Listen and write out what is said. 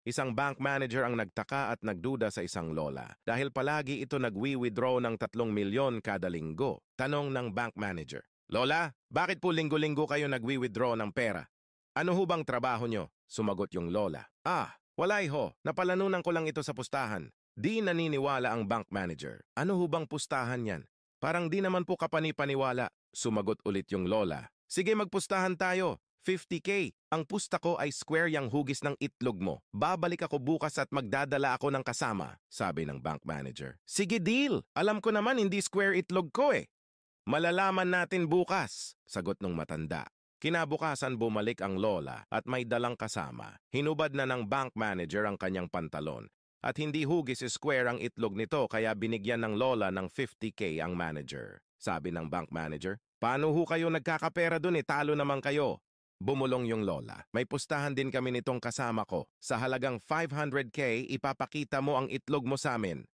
Isang bank manager ang nagtaka at nagduda sa isang lola dahil palagi ito nagwi-withdraw ng 3 milyon kada linggo. Tanong ng bank manager, "Lola, bakit po linggo-linggo kayo nagwi-withdraw ng pera? Ano ho bang trabaho nyo?" Sumagot yung lola, "Wala ho, napalanunan ko lang ito sa pustahan." Di naniniwala ang bank manager. "Ano ho bang pustahan yan? Parang di naman po kapani-paniwala." Sumagot ulit yung lola, "Sige, magpustahan tayo. 50K. Ang pusta ko ay square yang hugis ng itlog mo. Babalik ako bukas at magdadala ako ng kasama," sabi ng bank manager. "Sige, deal. Alam ko naman hindi square itlog ko eh." "Malalaman natin bukas," sagot ng matanda. Kinabukasan bumalik ang lola at may dalang kasama. Hinubad na ng bank manager ang kanyang pantalon. At hindi hugis square ang itlog nito kaya binigyan ng lola ng 50K ang manager. Sabi ng bank manager, "Paano ho kayo nagkakapera dun talo naman kayo?" Bumulong yung lola, "May pustahan din kami nitong kasama ko. Sa halagang 500K, ipapakita mo ang itlog mo sa amin."